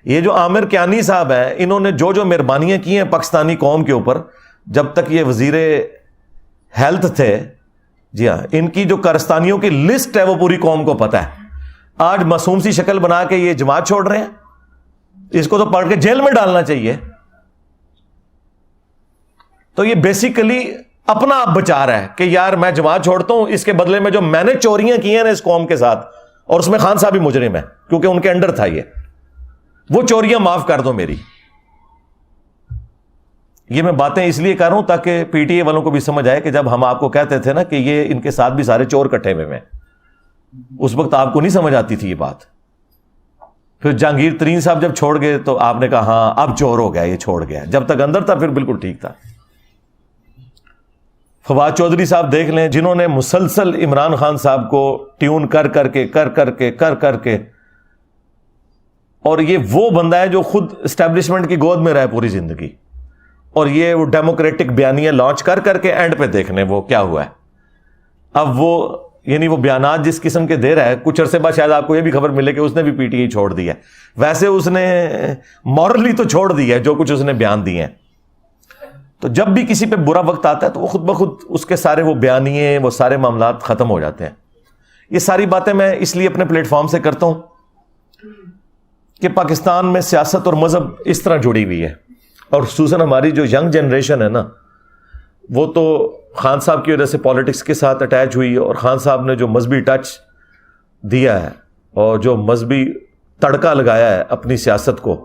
یہ جو عامر کیانی صاحب ہیں، انہوں نے جو مہربانیاں کی ہیں پاکستانی قوم کے اوپر جب تک یہ وزیر ہیلتھ تھے، جی ہاں، ان کی جو کارستانیوں کی لسٹ ہے وہ پوری قوم کو پتہ ہے. آج معصوم سی شکل بنا کے یہ جماعت چھوڑ رہے ہیں، اس کو تو پڑھ کے جیل میں ڈالنا چاہیے. تو یہ بیسیکلی اپنا آپ بچا رہا ہے کہ یار میں جماعت چھوڑتا ہوں، اس کے بدلے میں جو میں نے چوریاں کی ہیں نا اس قوم کے ساتھ، اور اس میں خان صاحب بھی مجرم ہے کیونکہ ان کے انڈر تھا یہ، وہ چوریاں معاف کر دو میری. یہ میں باتیں اس لیے کر رہا ہوں تاکہ پی ٹی اے والوں کو بھی سمجھ آئے کہ جب ہم آپ کو کہتے تھے نا کہ یہ ان کے ساتھ بھی سارے چور کٹھے ہوئے ہیں، اس وقت آپ کو نہیں سمجھ آتی تھی یہ بات. پھر جہانگیر ترین صاحب جب چھوڑ گئے تو آپ نے کہا ہاں اب چور ہو گیا، یہ چھوڑ گیا. جب تک اندر تھا پھر بالکل ٹھیک تھا. فواد چودھری صاحب دیکھ لیں، جنہوں نے مسلسل عمران خان صاحب کو ٹیون کر کے اور یہ وہ بندہ ہے جو خود اسٹیبلشمنٹ کی گود میں رہے پوری زندگی، اور یہ وہ ڈیموکریٹک بیانیاں لانچ کر کے اینڈ پہ دیکھ لیں وہ کیا ہوا ہے. اب وہ یعنی وہ بیانات جس قسم کے دے رہا ہے، کچھ عرصے بعد شاید آپ کو یہ بھی خبر ملے کہ اس نے بھی پی ٹی آئی چھوڑ دیا ہے. ویسے اس نے مورلی تو چھوڑ دیا ہے جو کچھ اس نے بیان دیے ہیں. تو جب بھی کسی پہ برا وقت آتا ہے تو وہ خود بخود اس کے سارے وہ بیانیے، وہ سارے معاملات ختم ہو جاتے ہیں. یہ ساری باتیں میں اس لیے اپنے پلیٹ فارم سے کرتا ہوں کہ پاکستان میں سیاست اور مذہب اس طرح جڑی ہوئی ہے، اور خصوصاً ہماری جو ینگ جنریشن ہے نا، وہ تو خان صاحب کی وجہ سے پالیٹکس کے ساتھ اٹیچ ہوئی ہے، اور خان صاحب نے جو مذہبی ٹچ دیا ہے اور جو مذہبی تڑکا لگایا ہے اپنی سیاست کو،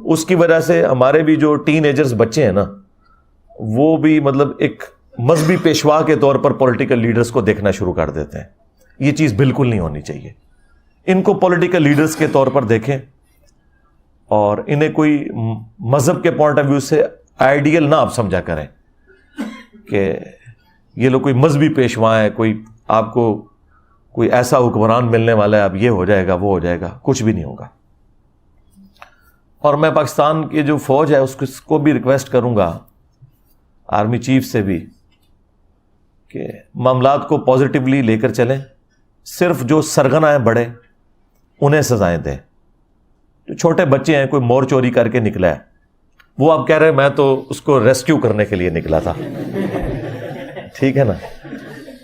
اس کی وجہ سے ہمارے بھی جو ٹین ایجرز بچے ہیں نا، وہ بھی مطلب ایک مذہبی پیشوا کے طور پر پولیٹیکل لیڈرز کو دیکھنا شروع کر دیتے ہیں. یہ چیز بالکل نہیں ہونی چاہیے. ان کو پولیٹیکل لیڈرز کے طور پر دیکھیں اور انہیں کوئی مذہب کے پوائنٹ آف ویو سے آئیڈیل نہ آپ سمجھا کریں کہ یہ لوگ کوئی مذہبی پیشوا ہے، کوئی آپ کو کوئی ایسا حکمران ملنے والا ہے اب یہ ہو جائے گا وہ ہو جائے گا. کچھ بھی نہیں ہوگا. اور میں پاکستان کی جو فوج ہے اس کو بھی ریکویسٹ کروں گا، آرمی چیف سے بھی، کہ معاملات کو پازیٹیولی لے کر چلیں. صرف جو سرغنہ ہیں بڑے انہیں سزائیں دیں. جو چھوٹے بچے ہیں، کوئی مور چوری کر کے نکلا ہے، وہ آپ کہہ رہے ہیں میں تو اس کو ریسکیو کرنے کے لیے نکلا تھا، ٹھیک ہے نا.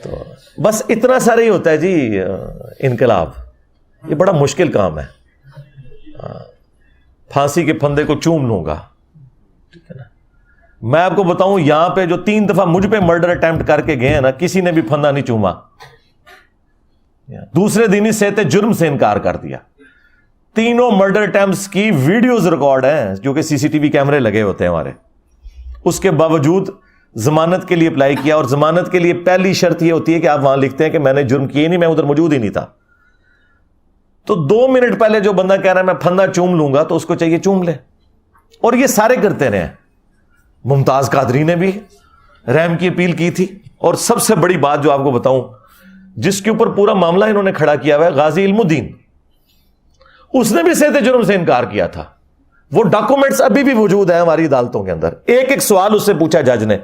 تو بس اتنا سارا ہی ہوتا ہے جی انقلاب. یہ بڑا مشکل کام ہے. پھانسی کے پھندے کو چوم لوں گا، ٹھیک ہے نا. میں آپ کو بتاؤں یہاں پہ جو 3 دفعہ مجھ پہ مرڈر اٹیمپٹ کر کے گئے ہیں نا، کسی نے بھی پھندا نہیں چوما. دوسرے دن ہی صحت جرم سے انکار کر دیا. تینوں مرڈر اٹیمپٹس کی ویڈیوز ریکارڈ ہیں جو کہ سی ٹی وی کیمرے لگے ہوتے ہیں ہمارے. اس کے باوجود ضمانت کے لیے اپلائی کیا، اور ضمانت کے لیے پہلی شرط یہ ہوتی ہے کہ آپ وہاں لکھتے ہیں کہ میں نے جرم کیے نہیں، میں ادھر موجود ہی نہیں تھا. تو 2 منٹ پہلے جو بندہ کہہ رہا ہے میں پھندا چوم لوں گا تو اس کو چاہیے چوم لے. اور یہ سارے کرتے رہے ہیں. ممتاز قادری نے بھی رحم کی اپیل کی تھی. اور سب سے بڑی بات جو آپ کو بتاؤں، جس کے اوپر پورا معاملہ انہوں نے کھڑا کیا ہوا ہے، غازی علم الدین، اس نے بھی صحت جرم سے انکار کیا تھا. وہ ڈاکومنٹس ابھی بھی موجود ہیں ہماری عدالتوں کے اندر. ایک سوال اس سے پوچھا جج نے،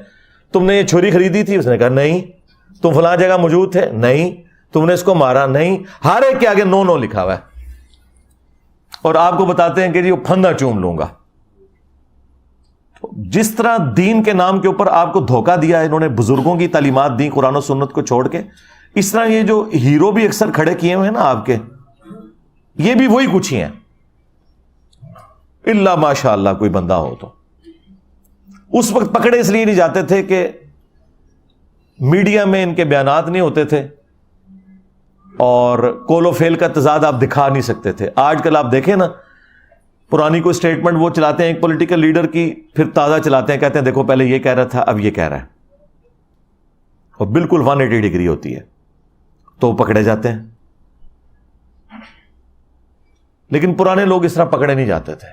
تم نے یہ چھری خریدی تھی؟ اس نے کہا نہیں. تم فلاں جگہ موجود تھے؟ نہیں. تم نے اس کو مارا؟ نہیں. ہر ایک کے آگے نو لکھا ہوا ہے. اور آپ کو بتاتے ہیں کہ جی وہ پھندا چوم لوں گا. جس طرح دین کے نام کے اوپر آپ کو دھوکہ دیا انہوں نے، بزرگوں کی تعلیمات دی قرآن و سنت کو چھوڑ کے، اس طرح یہ جو ہیرو بھی اکثر کھڑے کیے ہوئے ہیں نا آپ کے، یہ بھی وہی کچھ ہی ہیں. اللہ ماشاء اللہ کوئی بندہ ہو تو. اس وقت پکڑے اس لیے نہیں جاتے تھے کہ میڈیا میں ان کے بیانات نہیں ہوتے تھے اور کول و فیل کا تضاد آپ دکھا نہیں سکتے تھے. آج کل آپ دیکھیں نا، پرانی کوئی اسٹیٹمنٹ وہ چلاتے ہیں ایک پولیٹیکل لیڈر کی، پھر تازہ چلاتے ہیں، کہتے ہیں دیکھو پہلے یہ کہہ رہا تھا اب یہ کہہ رہا ہے، اور بالکل 180 ڈگری ہوتی ہے، تو وہ پکڑے جاتے ہیں. لیکن پرانے لوگ اس طرح پکڑے نہیں جاتے تھے.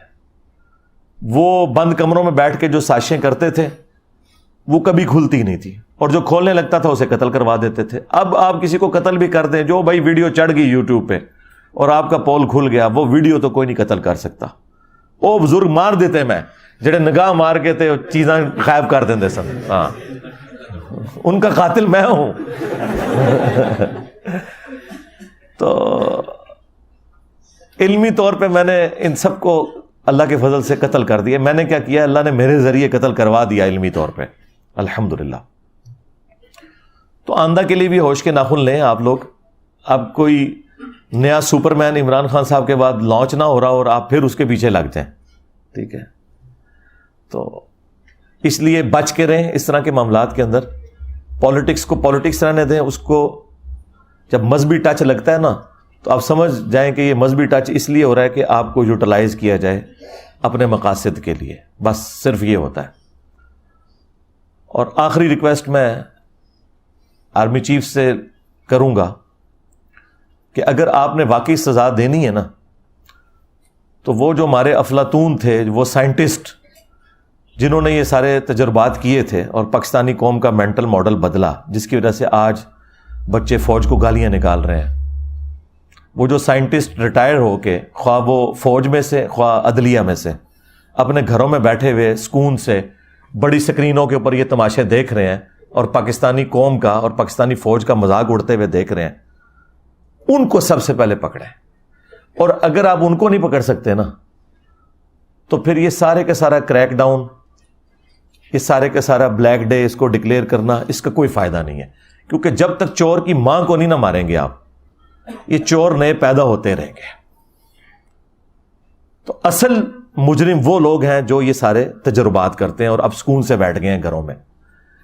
وہ بند کمروں میں بیٹھ کے جو سازشیں کرتے تھے وہ کبھی کھلتی نہیں تھی، اور جو کھولنے لگتا تھا اسے قتل کروا دیتے تھے. اب آپ کسی کو قتل بھی کر دیں، جو بھائی ویڈیو چڑھ گئی یوٹیوب پہ اور آپ کا پول کھل گیا، وہ ویڈیو تو کوئی نہیں قتل کر سکتا. وہ بزرگ مار دیتے میں جڑے نگاہ مار کے تے چیزاں غائب کر دیں سن. ہاں ان کا قاتل میں ہوں. تو علمی طور پہ میں نے ان سب کو اللہ کے فضل سے قتل کر دیا. میں نے کیا کیا, اللہ نے میرے ذریعے قتل کروا دیا علمی طور پہ, الحمدللہ. تو آئندہ کے لیے بھی ہوش کے ناخن لیں آپ لوگ. اب کوئی نیا سپر مین عمران خان صاحب کے بعد لانچ نہ ہو رہا اور آپ پھر اس کے پیچھے لگ جائیں, ٹھیک ہے. تو اس لیے بچ کے رہیں اس طرح کے معاملات کے اندر. پالیٹکس کو پالیٹکس رہنے دیں. اس کو جب مذہبی ٹچ لگتا ہے نا تو آپ سمجھ جائیں کہ یہ مذہبی ٹچ اس لیے ہو رہا ہے کہ آپ کو یوٹیلائز کیا جائے اپنے مقاصد کے لیے, بس صرف یہ ہوتا ہے. اور آخری ریکویسٹ میں آرمی چیف سے کروں گا کہ اگر آپ نے واقعی سزا دینی ہے نا تو وہ جو ہمارے افلاطون تھے, وہ سائنٹسٹ جنہوں نے یہ سارے تجربات کیے تھے اور پاکستانی قوم کا مینٹل ماڈل بدلا, جس کی وجہ سے آج بچے فوج کو گالیاں نکال رہے ہیں, وہ جو سائنٹسٹ ریٹائر ہو کے خواہ وہ فوج میں سے خواہ عدلیہ میں سے اپنے گھروں میں بیٹھے ہوئے سکون سے بڑی سکرینوں کے اوپر یہ تماشے دیکھ رہے ہیں اور پاکستانی قوم کا اور پاکستانی فوج کا مذاق اڑتے ہوئے دیکھ رہے ہیں, ان کو سب سے پہلے پکڑیں. اور اگر آپ ان کو نہیں پکڑ سکتے نا تو پھر یہ سارے کا سارا کریک ڈاؤن, یہ سارے کا سارا بلیک ڈے اس کو ڈکلیئر کرنا, اس کا کوئی فائدہ نہیں ہے. کیونکہ جب تک چور کی ماں کو نہیں نہ ماریں گے آپ, یہ چور نئے پیدا ہوتے رہیں گے. تو اصل مجرم وہ لوگ ہیں جو یہ سارے تجربات کرتے ہیں اور اب سکون سے بیٹھ گئے ہیں گھروں میں.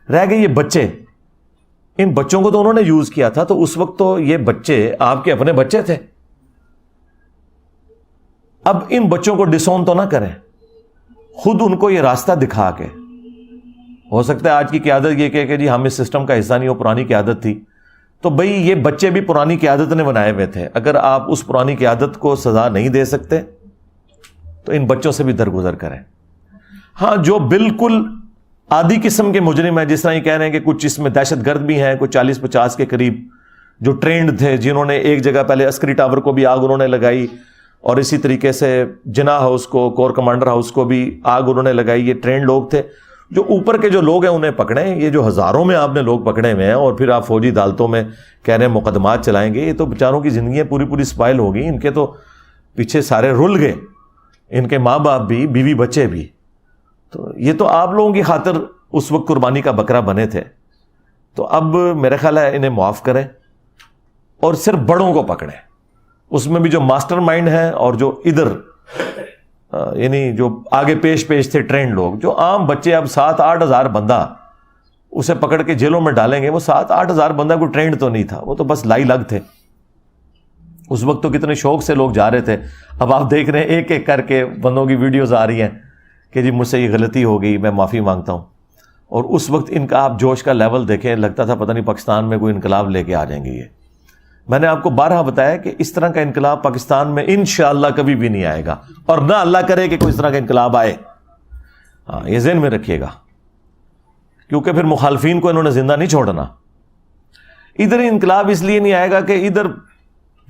رہ گئے یہ بچے, ان بچوں کو تو انہوں نے یوز کیا تھا, تو اس وقت تو یہ بچے آپ کے اپنے بچے تھے. اب ان بچوں کو ڈسون تو نہ کریں, خود ان کو یہ راستہ دکھا کے. ہو سکتا ہے آج کی قیادت یہ کہ جی ہم اس سسٹم کا حصہ نہیں, وہ پرانی قیادت تھی. تو بھئی یہ بچے بھی پرانی قیادت نے بنائے ہوئے تھے. اگر آپ اس پرانی قیادت کو سزا نہیں دے سکتے تو ان بچوں سے بھی درگزر کریں. ہاں جو بالکل آدھی قسم کے مجرم ہیں, جس طرح یہ کہہ رہے ہیں کہ کچھ اس میں دہشت گرد بھی ہیں, کچھ 40-50 کے قریب جو ٹرینڈ تھے, جنہوں نے ایک جگہ پہلے عسکری ٹاور کو بھی آگ انہوں نے لگائی, اور اسی طریقے سے جناح ہاؤس کو, کور کمانڈر ہاؤس کو بھی آگ انہوں نے لگائی. یہ ٹرینڈ لوگ تھے. جو اوپر کے جو لوگ ہیں انہیں پکڑیں. یہ جو ہزاروں میں آپ نے لوگ پکڑے ہوئے ہیں اور پھر آپ فوجی عدالتوں میں کہہ رہے ہیں مقدمات چلائیں گے, یہ تو بیچاروں کی زندگیاں پوری پوری سپائل ہو گئی. ان کے تو پیچھے سارے رل گئے, ان کے ماں باپ بھی, بیوی بچے بھی. تو یہ تو آپ لوگوں کی خاطر اس وقت قربانی کا بکرا بنے تھے. تو اب میرا خیال ہے انہیں معاف کریں اور صرف بڑوں کو پکڑیں. اس میں بھی جو ماسٹر مائنڈ ہیں اور جو ادھر یعنی جو آگے پیش تھے ٹرینڈ لوگ, جو عام بچے اب 7-8 ہزار بندہ اسے پکڑ کے جیلوں میں ڈالیں گے. وہ 7-8 ہزار بندہ کوئی ٹرینڈ تو نہیں تھا, وہ تو بس لائی لگ تھے. اس وقت تو کتنے شوق سے لوگ جا رہے تھے. اب آپ دیکھ رہے ہیں ایک ایک کر کے بندوں کی ویڈیوز آ رہی ہیں کہ جی مجھ سے یہ غلطی ہو گئی, میں معافی مانگتا ہوں. اور اس وقت ان کا آپ جوش کا لیول دیکھیں, لگتا تھا پتہ نہیں پاکستان میں کوئی انقلاب لے کے آ جائیں گے. یہ میں نے آپ کو بارہا بتایا کہ اس طرح کا انقلاب پاکستان میں انشاءاللہ کبھی بھی نہیں آئے گا, اور نہ اللہ کرے کہ کوئی اس طرح کا انقلاب آئے. ہاں یہ ذہن میں رکھیے گا, کیونکہ پھر مخالفین کو انہوں نے زندہ نہیں چھوڑنا. ادھر انقلاب اس لیے نہیں آئے گا کہ ادھر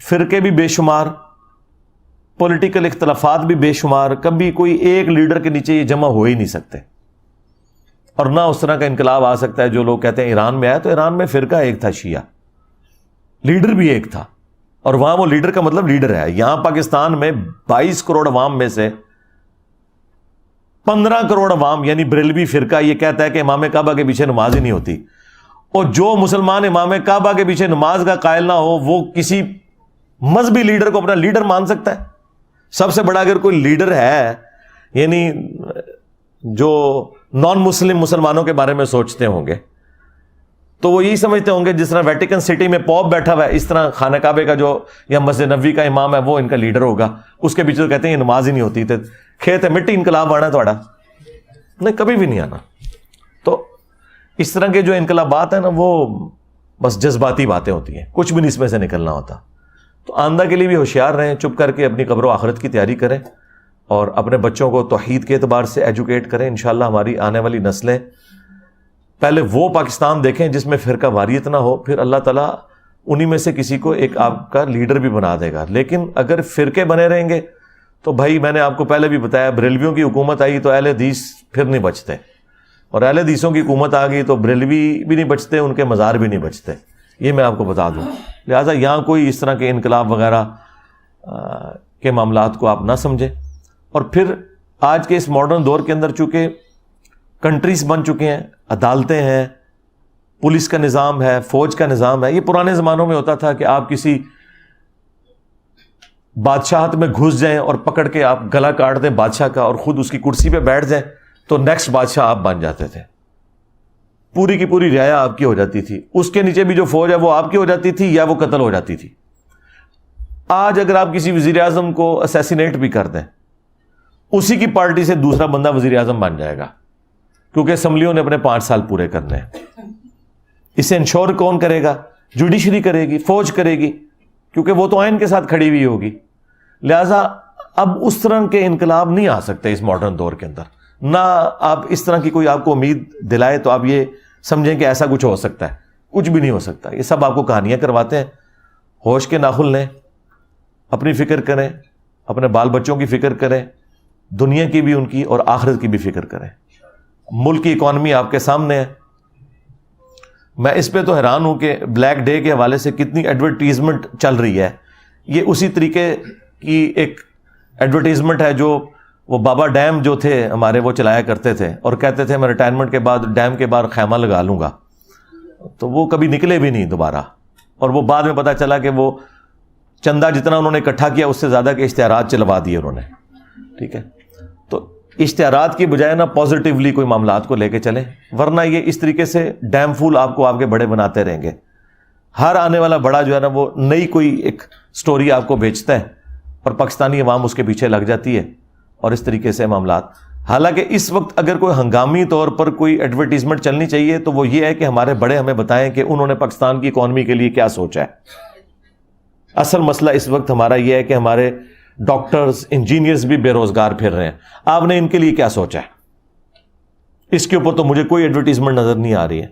فرقے بھی بے شمار, پولیٹیکل اختلافات بھی بے شمار, کبھی کوئی ایک لیڈر کے نیچے یہ جمع ہو ہی نہیں سکتے. اور نہ اس طرح کا انقلاب آ سکتا ہے جو لوگ کہتے ہیں ایران میں آیا, تو ایران میں فرقہ ایک تھا شیعہ, لیڈر بھی ایک تھا, اور وہاں وہ لیڈر کا مطلب لیڈر ہے. یہاں پاکستان میں 22 کروڑ عوام میں سے 15 کروڑ عوام یعنی بریلوی فرقہ یہ کہتا ہے کہ امام کعبہ کے پیچھے نماز ہی نہیں ہوتی. اور جو مسلمان امام کعبہ کے پیچھے نماز کا قائل نہ ہو, وہ کسی مذہبی لیڈر کو اپنا لیڈر مان سکتا ہے. سب سے بڑا اگر کوئی لیڈر ہے یعنی جو نان مسلم مسلمانوں کے بارے میں سوچتے ہوں گے, تو وہ یہی سمجھتے ہوں گے جس طرح ویٹیکن سٹی میں پوپ بیٹھا ہوا ہے, اس طرح خانہ کعبے کا جو یا مسجد نبوی کا امام ہے وہ ان کا لیڈر ہوگا. اس کے پیچھے تو کہتے ہیں یہ نماز ہی نہیں ہوتی. کھیت ہے مٹی انقلاب آنا تھوڑا نہیں, کبھی بھی نہیں آنا. تو اس طرح کے جو انقلابات ہیں نا, وہ بس جذباتی باتیں ہوتی ہیں, کچھ بھی نہیں اس میں سے نکلنا ہوتا. تو آئندہ کے لیے بھی ہوشیار رہیں, چپ کر کے اپنی قبر و آخرت کی تیاری کریں اور اپنے بچوں کو توحید کے اعتبار سے ایجوکیٹ کریں. انشاءاللہ ہماری آنے والی نسلیں پہلے وہ پاکستان دیکھیں جس میں فرقہ واریت نہ ہو, پھر اللہ تعالیٰ انہی میں سے کسی کو ایک آپ کا لیڈر بھی بنا دے گا. لیکن اگر فرقے بنے رہیں گے تو بھائی میں نے آپ کو پہلے بھی بتایا, بریلویوں کی حکومت آئی تو اہل حدیث پھر نہیں بچتے, اور اہل حدیثوں کی حکومت آ گئی تو بریلوی بھی نہیں بچتے, ان کے مزار بھی نہیں بچتے. یہ میں آپ کو بتا دوں. لہٰذا یہاں کوئی اس طرح کے انقلاب وغیرہ کے معاملات کو آپ نہ سمجھیں. اور پھر آج کے اس ماڈرن دور کے اندر چونکہ کنٹریز بن چکے ہیں, عدالتیں ہیں, پولیس کا نظام ہے, فوج کا نظام ہے. یہ پرانے زمانوں میں ہوتا تھا کہ آپ کسی بادشاہت میں گھس جائیں اور پکڑ کے آپ گلا کاٹ دیں بادشاہ کا اور خود اس کی کرسی پہ بیٹھ جائیں تو نیکسٹ بادشاہ آپ بن جاتے تھے. پوری کی پوری رعایا آپ کی ہو جاتی تھی, اس کے نیچے بھی جو فوج ہے وہ آپ کی ہو جاتی تھی یا وہ قتل ہو جاتی تھی. آج اگر آپ کسی وزیر اعظم کو اسیسینیٹ بھی کر دیں, اسی کی پارٹی سے دوسرا بندہ وزیر اعظم بن جائے گا, کیونکہ اسمبلیوں نے اپنے 5 سال پورے کرنے ہیں. اسے انشور کون کرے گا؟ جوڈیشری کرے گی, فوج کرے گی, کیونکہ وہ تو آئین کے ساتھ کھڑی ہوئی ہوگی. لہذا اب اس طرح کے انقلاب نہیں آ سکتے اس ماڈرن دور کے اندر. نہ آپ اس طرح کی کوئی آپ کو امید دلائے تو آپ یہ سمجھیں کہ ایسا کچھ ہو سکتا ہے. کچھ بھی نہیں ہو سکتا. یہ سب آپ کو کہانیاں کرواتے ہیں. ہوش کے ناخن لیں, اپنی فکر کریں, اپنے بال بچوں کی فکر کریں, دنیا کی بھی ان کی اور آخرت کی بھی فکر کریں. ملک کی اکانومی آپ کے سامنے ہے. میں اس پہ تو حیران ہوں کہ بلیک ڈے کے حوالے سے کتنی ایڈورٹیزمنٹ چل رہی ہے. یہ اسی طریقے کی ایک ایڈورٹیزمنٹ ہے جو وہ بابا ڈیم جو تھے ہمارے وہ چلایا کرتے تھے اور کہتے تھے میں ریٹائرمنٹ کے بعد ڈیم کے باہر خیمہ لگا لوں گا. تو وہ کبھی نکلے بھی نہیں دوبارہ, اور وہ بعد میں پتا چلا کہ وہ چندہ جتنا انہوں نے اکٹھا کیا اس سے زیادہ کے اشتہارات چلوا دیے انہوں نے. ٹھیک ہے, تو اشتہارات کی بجائے نا پازیٹیولی کوئی معاملات کو لے کے چلیں, ورنہ یہ اس طریقے سے ڈیم فول آپ کو آپ کے بڑے بناتے رہیں گے. ہر آنے والا بڑا جو ہے نا وہ نئی کوئی ایک سٹوری آپ کو بیچتا ہے اور پاکستانی عوام اس کے پیچھے لگ جاتی ہے, اور اس طریقے سے معاملات. حالانکہ اس وقت اگر کوئی ہنگامی طور پر کوئی ایڈورٹیزمنٹ چلنی چاہیے تو وہ یہ ہے کہ ہمارے بڑے ہمیں بتائیں کہ انہوں نے پاکستان کی اکانومی کے لیے کیا سوچا ہے. اصل مسئلہ اس وقت ہمارا یہ ہے کہ ہمارے ڈاکٹرز, انجینئرز بھی بے روزگار پھر رہے ہیں. آپ نے ان کے لیے کیا سوچا ہے؟ اس کے اوپر تو مجھے کوئی ایڈورٹیزمنٹ نظر نہیں آ رہی ہے.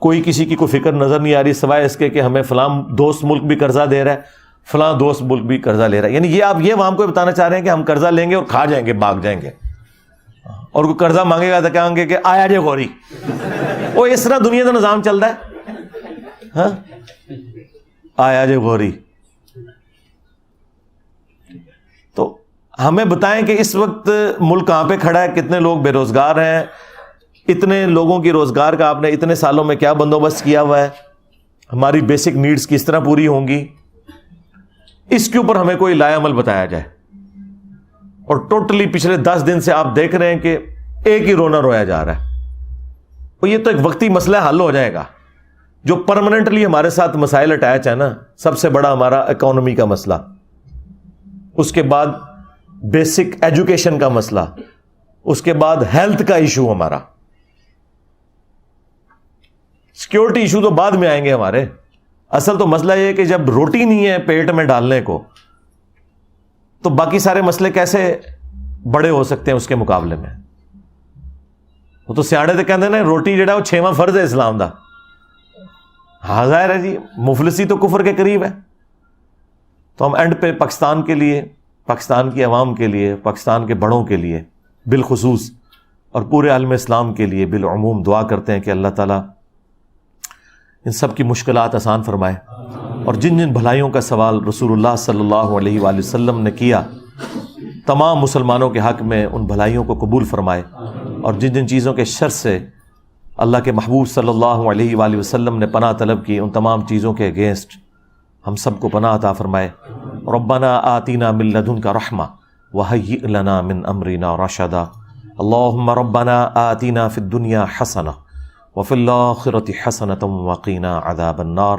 کوئی کسی کی کوئی فکر نظر نہیں آ رہی سوائے اس کے کہ ہمیں فلاں دوست ملک بھی قرضہ دے رہا ہے, فلاں دوست ملک بھی قرضہ لے رہا ہے. یعنی یہ آپ یہ عوام کو بتانا چاہ رہے ہیں کہ ہم قرضہ لیں گے اور کھا جائیں گے, بھاگ جائیں گے. اور کوئی قرضہ مانگے گا تو کہیں گے کہ آیا جے غوری. وہ اس طرح دنیا کا نظام چل رہا ہے. ہاں, آیا جے غوری. تو ہمیں بتائیں کہ اس وقت ملک کہاں پہ کھڑا ہے, کتنے لوگ بے روزگار ہیں, اتنے لوگوں کی روزگار کا آپ نے اتنے سالوں میں کیا بندوبست کیا ہوا ہے, ہماری بیسک نیڈز کس طرح پوری ہوں گی. اس کے اوپر ہمیں کوئی لائے عمل بتایا جائے. اور ٹوٹلی پچھلے 10 دن سے آپ دیکھ رہے ہیں کہ ایک ہی رونا رویا جا رہا ہے. اور یہ تو ایک وقتی مسئلہ حل ہو جائے گا. جو پرماننٹلی ہمارے ساتھ مسائل اٹیچ ہے نا, سب سے بڑا ہمارا اکانومی کا مسئلہ, اس کے بعد بیسک ایجوکیشن کا مسئلہ, اس کے بعد ہیلتھ کا ایشو, ہمارا سیکیورٹی ایشو تو بعد میں آئیں گے ہمارے. اصل تو مسئلہ یہ ہے کہ جب روٹی نہیں ہے پیٹ میں ڈالنے کو تو باقی سارے مسئلے کیسے بڑے ہو سکتے ہیں اس کے مقابلے میں. وہ تو سیاڑے تو کہتے ہیں نا روٹی جڑا وہ 6واں فرض ہے اسلام دا. ہاں ظاہر ہے جی, مفلسی تو کفر کے قریب ہے. تو ہم اینڈ پہ پاکستان کے لیے, پاکستان کی عوام کے لیے, پاکستان کے بڑوں کے لیے بالخصوص اور پورے عالم اسلام کے لیے بالعموم دعا کرتے ہیں کہ اللہ تعالیٰ ان سب کی مشکلات آسان فرمائے, اور جن جن بھلائیوں کا سوال رسول اللہ صلی اللہ علیہ وآلہ وسلم نے کیا تمام مسلمانوں کے حق میں ان بھلائیوں کو قبول فرمائے, اور جن جن چیزوں کے شر سے اللہ کے محبوب صلی اللہ علیہ وآلہ وسلم نے پناہ طلب کی ان تمام چیزوں کے اگینسٹ ہم سب کو پناہ عطا فرمائے. ربنا آتینا من لدنک رحمہ وہیئ لنا من امرنا رشدا. اللہم ربنا آتینا فی الدنیا حسنہ وفی الآخرۃ حسنۃ وقنا عذاب النار.